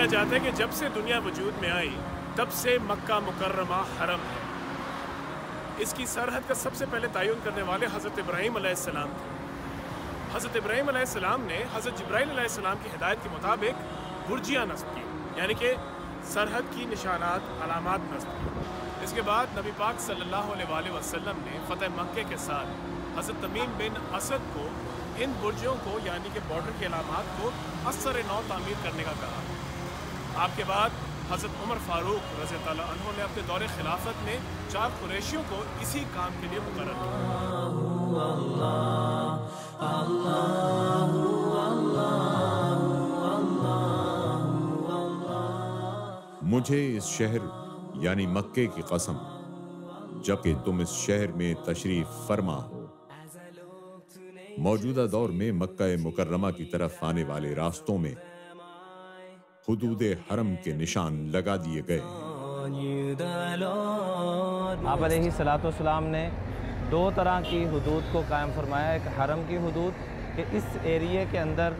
کیا جاتا ہے کہ جب سے دنیا وجود میں آئی تب سے مکہ مکرمہ حرم ہے۔ اس کی سرحد کا سب سے پہلے تعین کرنے والے حضرت ابراہیم علیہ السلام تھے۔ حضرت ابراہیم علیہ السلام نے حضرت جبرائیل علیہ السلام کی ہدایت کے مطابق برجیاں نصب کی، یعنی کہ سرحد کی نشانات علامات نصب کی۔ اس کے بعد نبی پاک صلی اللہ علیہ وآلہ وسلم نے فتح مکہ کے ساتھ حضرت تمیم بن اسد کو ان برجوں کو یعنی کہ بارڈر کی علامات کو اثر نو تعمیر کرنے کا کہا۔ آپ کے بعد حضرت عمر فاروق رضی اللہ عنہ نے اپنے دور خلافت میں 4 قریشیوں کو اسی کام کے لیے مقرر کیا۔ مجھے اس شہر یعنی مکے کی قسم، جبکہ تم اس شہر میں تشریف فرما ہو۔ موجودہ دور میں مکہ مکرمہ کی طرف آنے والے راستوں میں حدود حرم کے نشان لگا دیے گئے ہیں۔ آپ علیہ السلام نے 2 طرح کی حدود کو قائم فرمایا۔ ایک حرم کی حدود کہ اس ایریے کے اندر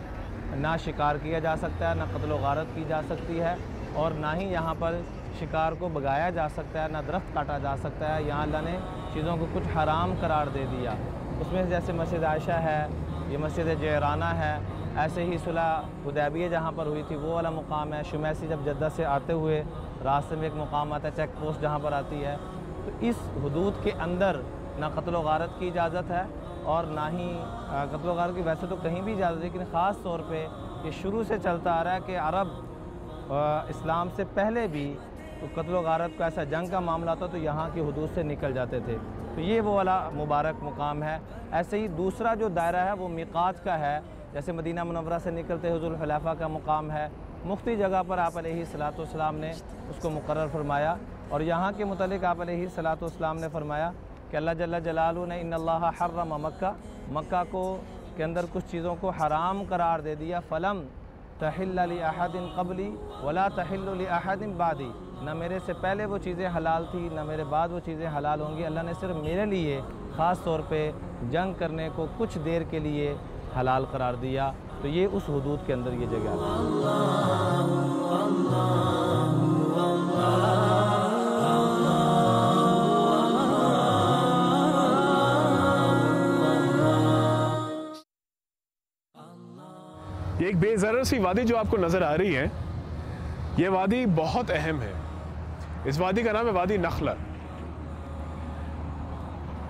نہ شکار کیا جا سکتا ہے، نہ قتل و غارت کی جا سکتی ہے، اور نہ ہی یہاں پر شکار کو بگایا جا سکتا ہے، نہ درخت کاٹا جا سکتا ہے۔ یہاں اللہ نے چیزوں کو کچھ حرام قرار دے دیا۔ اس میں جیسے مسجد عائشہ ہے، یہ مسجد جعرانہ ہے، ایسے ہی صلح حدیبیہ جہاں پر ہوئی تھی وہ والا مقام ہے۔ شمیسی جب جدہ سے آتے ہوئے راستے میں ایک مقام آتا ہے، چیک پوسٹ جہاں پر آتی ہے، تو اس حدود کے اندر نہ قتل و غارت کی اجازت ہے اور نہ ہی قتل و غارت کی ویسے تو کہیں بھی اجازت ہے، لیکن خاص طور پہ یہ شروع سے چلتا آ رہا ہے کہ عرب اسلام سے پہلے بھی تو قتل و غارت کا ایسا جنگ کا معاملہ تھا تو یہاں کی حدود سے نکل جاتے تھے، تو یہ وہ والا مبارک مقام ہے۔ ایسے ہی دوسرا جو دائرہ ہے وہ میقات کا ہے، جیسے مدینہ منورہ سے نکلتے حضور الخلافہ کا مقام ہے۔ مختلف جگہ پر آپ علیہ السلام نے اس کو مقرر فرمایا، اور یہاں کے متعلق آپ علیہ السلام نے فرمایا کہ اللہ جل جلالہ نے ان اللہ حرم مکہ، مکہ کو کے اندر کچھ چیزوں کو حرام قرار دے دیا۔ فلم تحل لأحد قبلی ولا تحل لأحد بعدی، نہ میرے سے پہلے وہ چیزیں حلال تھی نہ میرے بعد وہ چیزیں حلال ہوں گی۔ اللہ نے صرف میرے لیے خاص طور پہ جنگ کرنے کو کچھ دیر کے لیے حلال قرار دیا، تو یہ اس حدود کے اندر یہ جگہ ہے۔ یہ ایک بے ضرر سی وادی جو آپ کو نظر آ رہی ہے، یہ وادی بہت اہم ہے۔ اس وادی کا نام ہے وادی نخلہ۔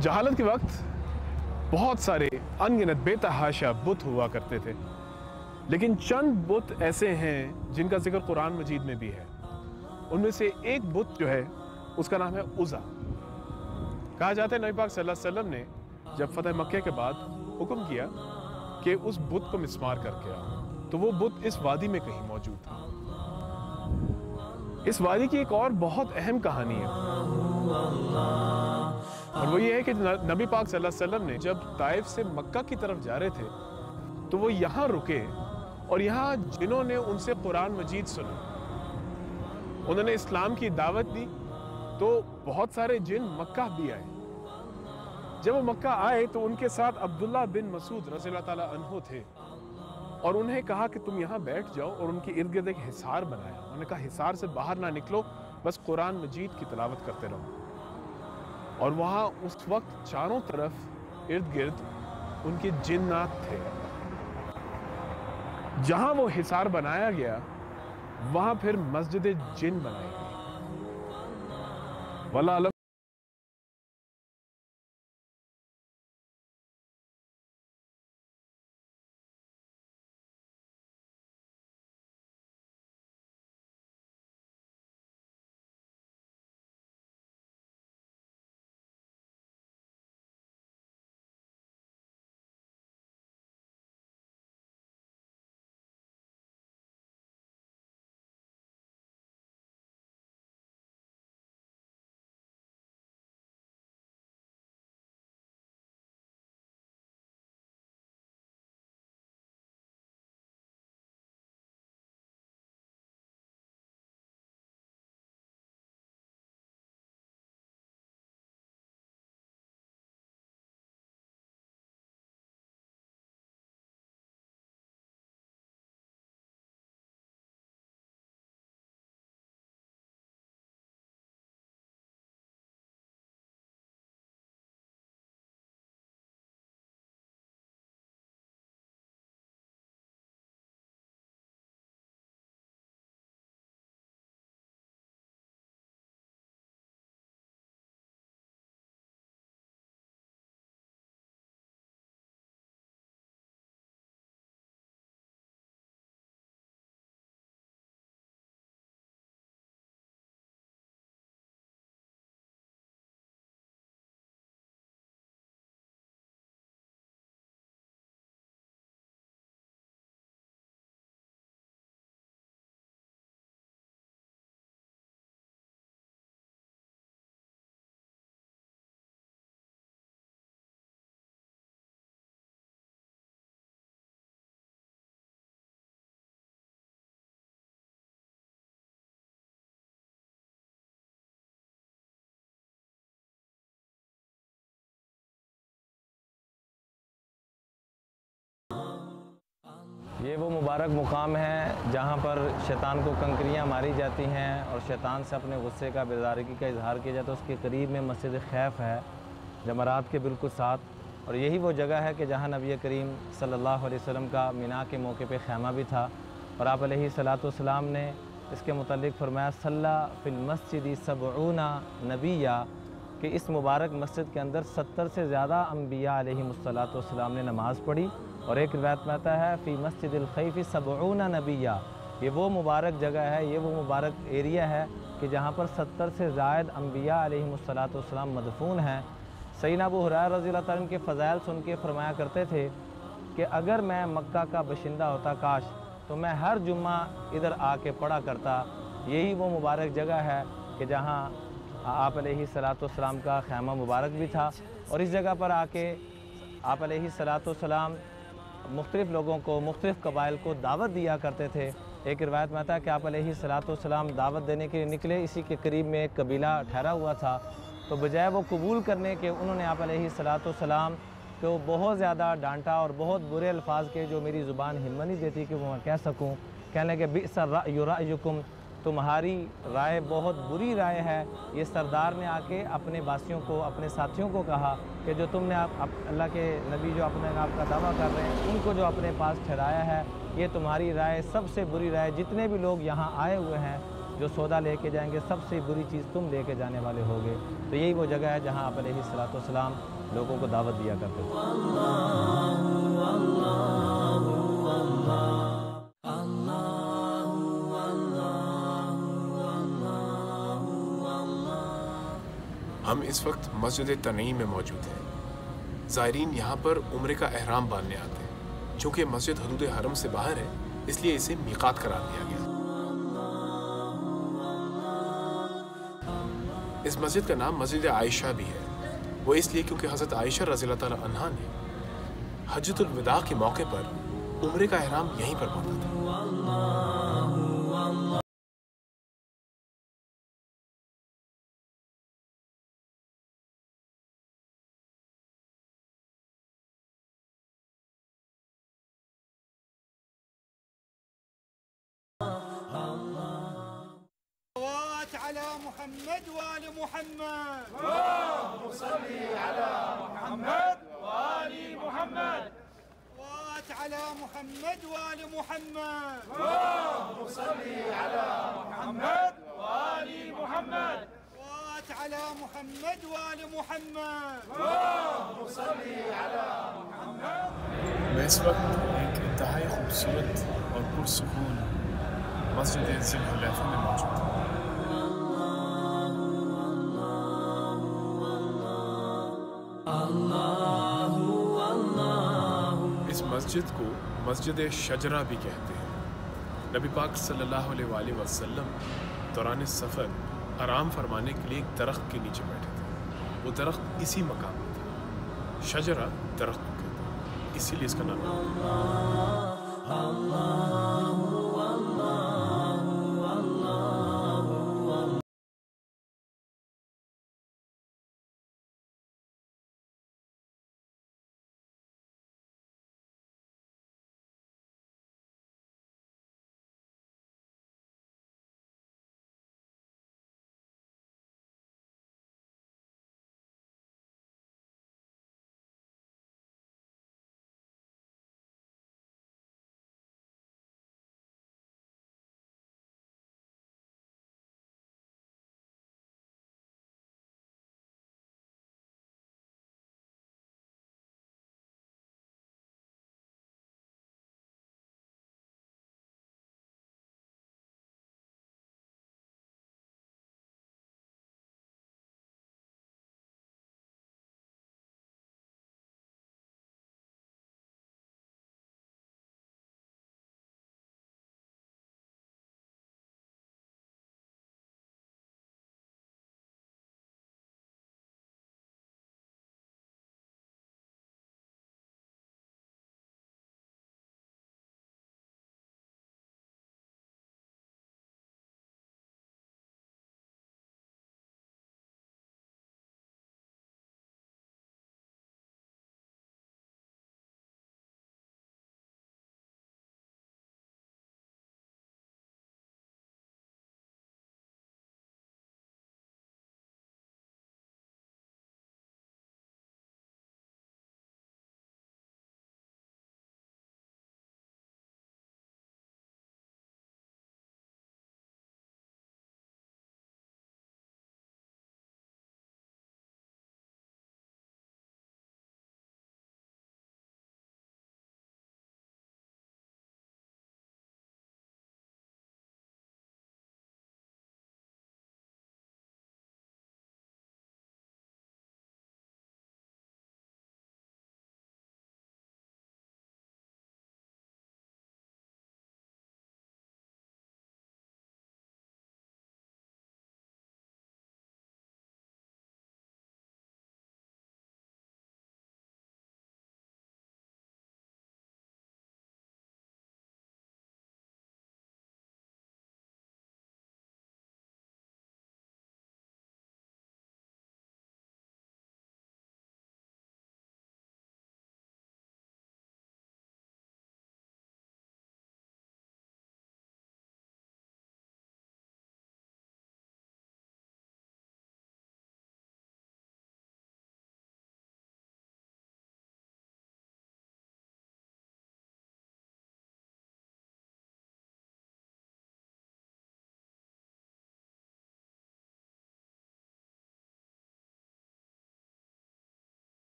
جہالت کے وقت بہت سارے انگنت بے تحاشا بت ہوا کرتے تھے، لیکن چند بت ایسے ہیں جن کا ذکر قرآن مجید میں بھی ہے۔ ان میں سے ایک بت جو ہے اس کا نام ہے عزا۔ کہا جاتا ہے نبی پاک صلی اللہ علیہ وسلم نے جب فتح مکہ کے بعد حکم کیا کہ اس بت کو مسمار کر کے آؤ، تو وہ بت اس وادی میں کہیں موجود تھا۔ اس وادی کی ایک اور بہت اہم کہانی ہے، اور وہ یہ ہے کہ نبی پاک صلی اللہ علیہ وسلم نے جب طائف سے مکہ کی طرف جا رہے تھے تو وہ یہاں رکے، اور یہاں جنہوں نے ان سے قرآن مجید سنا، انہوں نے اسلام کی دعوت دی، تو بہت سارے جن مکہ بھی آئے۔ جب وہ مکہ آئے تو ان کے ساتھ عبداللہ بن مسعود رضی اللہ تعالیٰ عنہ تھے، اور انہیں کہا کہ تم یہاں بیٹھ جاؤ، اور ان کی ارد گرد ایک حصار بنایا۔ انہوں نے کہا حصار سے باہر نہ نکلو، بس قرآن مجید کی تلاوت کرتے رہو۔ اور وہاں اس وقت چاروں طرف ارد گرد ان کے جنات تھے۔ جہاں وہ حصار بنایا گیا وہاں پھر مسجد جن بنائی گئی۔ واللہ علم۔ یہ وہ مبارک مقام ہے جہاں پر شیطان کو کنکریاں ماری جاتی ہیں اور شیطان سے اپنے غصے کا بیزارگی کا اظہار کیا جاتا ہے۔ اس کے قریب میں مسجد خیف ہے جمرات کے بالکل ساتھ، اور یہی وہ جگہ ہے کہ جہاں نبی کریم صلی اللہ علیہ وسلم کا مینا کے موقع پہ خیمہ بھی تھا، اور آپ علیہ الصلاۃ والسلام نے اس کے متعلق فرمایا صلی فی المسجد 70 نبیہ، کہ اس مبارک مسجد کے اندر 70 سے زیادہ انبیاء علیہ الصلاۃ والسلام نے نماز پڑھی، اور ایک روایت میں آتا ہے فی مسجد الخیف 70 نبیہ، یہ وہ مبارک جگہ ہے، یہ وہ مبارک ایریا ہے کہ جہاں پر 70 سے زائد انبیاء علیہ الصلاۃ والسلام مدفون ہیں۔ سیدنا ابو ہریرہ رضی اللہ تعالیٰ عنہ کے فضائل سن کے فرمایا کرتے تھے کہ اگر میں مکہ کا باشندہ ہوتا کاش تو میں ہر جمعہ ادھر آ کے پڑھا کرتا۔ یہی وہ مبارک جگہ ہے کہ جہاں آپ علیہ الصلاۃ والسلام کا خیمہ مبارک بھی تھا، اور اس جگہ پر آ کے آپ علیہ الصلاۃ والسلام مختلف لوگوں کو، مختلف قبائل کو دعوت دیا کرتے تھے۔ ایک روایت میں آتا ہے کہ آپ علیہ الصلاۃ والسلام دعوت دینے کے لیے نکلے، اسی کے قریب میں ایک قبیلہ ٹھہرا ہوا تھا، تو بجائے وہ قبول کرنے کے انہوں نے آپ علیہ الصلاۃ والسلام کو بہت زیادہ ڈانٹا اور بہت برے الفاظ کے جو میری زبان ہمت نہیں دیتی کہ وہ میں کہہ سکوں۔ کہنے لگے بئس الرأی رأیکم، تمہاری رائے بہت بری رائے ہے۔ یہ سردار نے آ کے اپنے باسیوں کو، اپنے ساتھیوں کو کہا کہ جو تم نے اللہ کے نبی جو اپنے آپ کا دعویٰ کر رہے ہیں ان کو جو اپنے پاس ٹھہرایا ہے، یہ تمہاری رائے سب سے بری رائے، جتنے بھی لوگ یہاں آئے ہوئے ہیں جو سودا لے کے جائیں گے سب سے بری چیز تم لے کے جانے والے ہوگے۔ تو یہی وہ جگہ ہے جہاں آپ علیہ الصلاۃ والسلام لوگوں کو دعوت دیا کرتے تھے۔ ہم اس وقت مسجد تنعیم میں موجود ہیں۔ زائرین یہاں پر عمرے کا احرام باندھنے آتے ہیں۔ چونکہ مسجد حدود حرم سے باہر ہے اس لیے اسے میقات قرار دیا گیا۔ اس مسجد کا نام مسجد عائشہ بھی ہے، وہ اس لیے کیونکہ حضرت عائشہ رضی اللہ تعالیٰ عنہا نے حجۃ الوداع کے موقع پر عمرے کا احرام یہیں پر باندھا تھا۔ على محمد وآل محمد، اللهم صل على محمد وآل محمد، على محمد وآل محمد، اللهم صل على محمد وآل محمد، على محمد وآل محمد، اللهم صل على محمد۔ میں اس وقت ایک انتہائی خوبصورت اور پرسکون مسجد ذی الحلیفہ میں موجود ہوں۔ اس مسجد کو مسجد شجرہ بھی کہتے ہیں۔ نبی پاک صلی اللہ علیہ وآلہ وسلم دوران سفر آرام فرمانے کے لیے ایک درخت کے نیچے بیٹھے تھے۔ وہ درخت اسی مقام میں تھا۔ شجرہ درخت کو کہتے ہیں، اسی لیے اس کا نام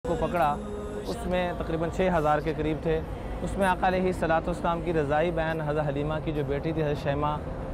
کو پکڑا اس میں تقریباً 6000 کے قریب تھے۔ اس میں آقا علیہ الصلوۃ والسلام کی رضائی بہن حضرت حلیمہ کی جو بیٹی تھی حضرت شیمہ،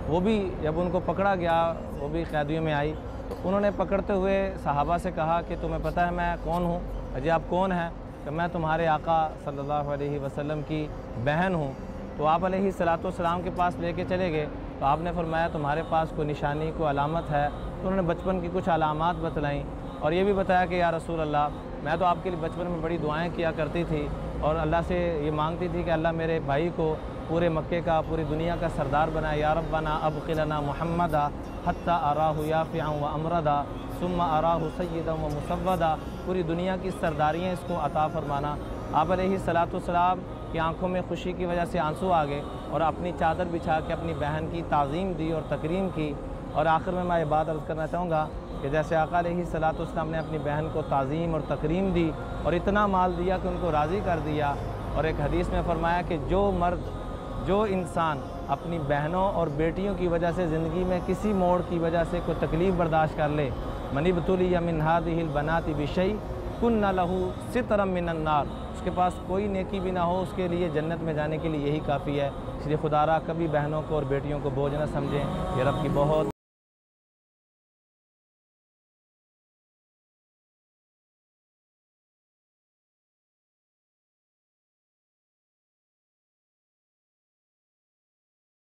وہ بھی جب ان کو پکڑا گیا وہ بھی قیدیوں میں آئی، تو انہوں نے پکڑتے ہوئے صحابہ سے کہا کہ تمہیں پتہ ہے میں کون ہوں؟ جی آپ کون ہیں؟ کہ میں تمہارے آقا صلی اللہ علیہ وسلم کی بہن ہوں۔ تو آپ علیہ الصلوۃ والسلام کے پاس لے کے چلے گئے، تو آپ نے فرمایا تمہارے پاس کوئی نشانی کوئی علامت ہے؟ تو انہوں نے بچپن کی کچھ علامات بتلائیں اور یہ بھی بتایا کہ یا رسول اللہ میں تو آپ کے لیے بچپن میں بڑی دعائیں کیا کرتی تھی اور اللہ سے یہ مانگتی تھی کہ اللہ میرے بھائی کو پورے مکے کا پوری دنیا کا سردار بنائے، یا ربنا ابقِ لنا محمدا حتی اراہ یافعا و امردا ثم اراہ سیدا و مسودا، پوری دنیا کی سرداریاں اس کو عطا فرمانا۔ آپ علیہ الصلوۃ والسلام کی آنکھوں میں خوشی کی وجہ سے آنسو آ گئے اور اپنی چادر بچھا کے اپنی بہن کی تعظیم دی اور تکریم کی۔ اور آخر میں یہ بات عرض کرنا چاہوں گا کہ جیسے آقا علیہ الصلوۃ والسلام نے اپنی بہن کو تعظیم اور تکریم دی اور اتنا مال دیا کہ ان کو راضی کر دیا، اور ایک حدیث میں فرمایا کہ جو انسان اپنی بہنوں اور بیٹیوں کی وجہ سے زندگی میں کسی موڑ کی وجہ سے کوئی تکلیف برداشت کر لے، من ابتلی من هذه البنات بشیء کن له سترا من النار، اس کے پاس کوئی نیکی بھی نہ ہو اس کے لیے جنت میں جانے کے لیے یہی کافی ہے۔ اس لیے خدا را کبھی بہنوں کو اور بیٹیوں کو بوجھ نہ سمجھیں، یہ رب کی بہت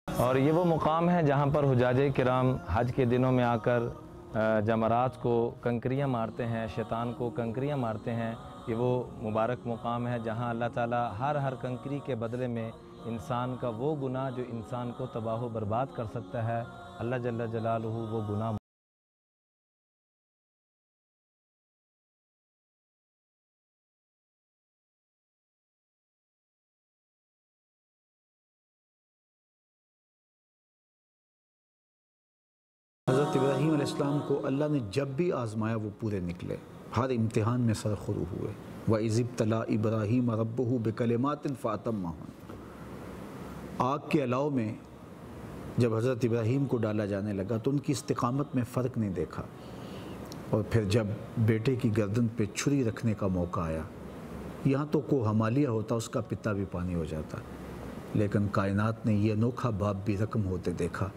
اور یہ وہ مقام ہے جہاں پر حجاج کرام حج کے دنوں میں آ کر جمرات کو کنکریاں مارتے ہیں، شیطان کو کنکریاں مارتے ہیں۔ یہ وہ مبارک مقام ہے جہاں اللہ تعالیٰ ہر کنکری کے بدلے میں انسان کا وہ گناہ جو انسان کو تباہ و برباد کر سکتا ہے، اللہ جل جلالہ وہ گناہ حضرت ابراہیم علیہ السلام کو اللہ نے جب بھی آزمایا وہ پورے نکلے، ہر امتحان میں سرخرو ہوئے۔ وَإِذِ ابْتَلَىٰ إِبْرَاهِيمَ رَبُّهُ بِكَلِمَاتٍ فَأَتَمَّهُنَّ، آگ کے الاؤ میں جب حضرت ابراہیم کو ڈالا جانے لگا تو ان کی استقامت میں فرق نہیں دیکھا، اور پھر جب بیٹے کی گردن پہ چھری رکھنے کا موقع آیا، یہاں تو کو حمالیہ ہوتا اس کا پتا بھی پانی ہو جاتا، لیکن کائنات نے یہ انوکھا باپ بھی رقم ہوتے دیکھا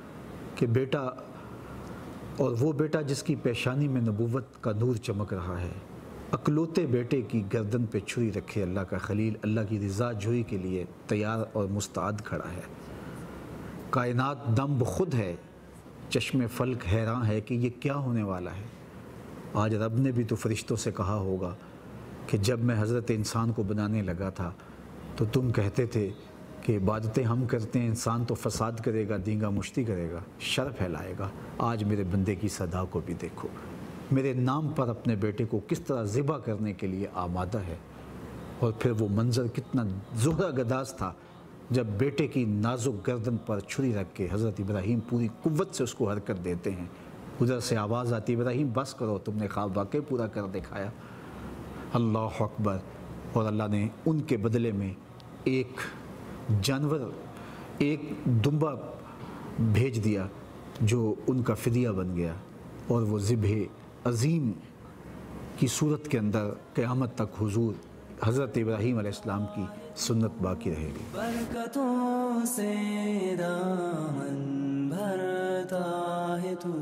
کہ بیٹا، اور وہ بیٹا جس کی پیشانی میں نبوت کا نور چمک رہا ہے، اکلوتے بیٹے کی گردن پہ چھری رکھے اللہ کا خلیل اللہ کی رضا جوئی کے لیے تیار اور مستعد کھڑا ہے۔ کائنات دم بخود ہے، چشم فلک حیران ہے کہ یہ کیا ہونے والا ہے۔ آج رب نے بھی تو فرشتوں سے کہا ہوگا کہ جب میں حضرت انسان کو بنانے لگا تھا تو تم کہتے تھے کہ عبادتیں ہم کرتے ہیں، انسان تو فساد کرے گا، دینگا مشتی کرے گا، شر پھیلائے گا۔ آج میرے بندے کی صدا کو بھی دیکھو، میرے نام پر اپنے بیٹے کو کس طرح ذبح کرنے کے لیے آمادہ ہے۔ اور پھر وہ منظر کتنا زہرہ گداز تھا جب بیٹے کی نازک گردن پر چھری رکھ کے حضرت ابراہیم پوری قوت سے اس کو حرکت دیتے ہیں، ادھر سے آواز آتی ابراہیم بس کرو، تم نے خواب واقعی پورا کر دکھایا، اللہ اکبر۔ اور اللہ نے ان کے بدلے میں ایک جانور، ایک دمبا بھیج دیا جو ان کا فدیہ بن گیا، اور وہ ذبح عظیم کی صورت کے اندر قیامت تک حضور حضرت ابراہیم علیہ السلام کی سنت باقی رہے گی۔ برکتوں سے دامن بھرتا ہے تو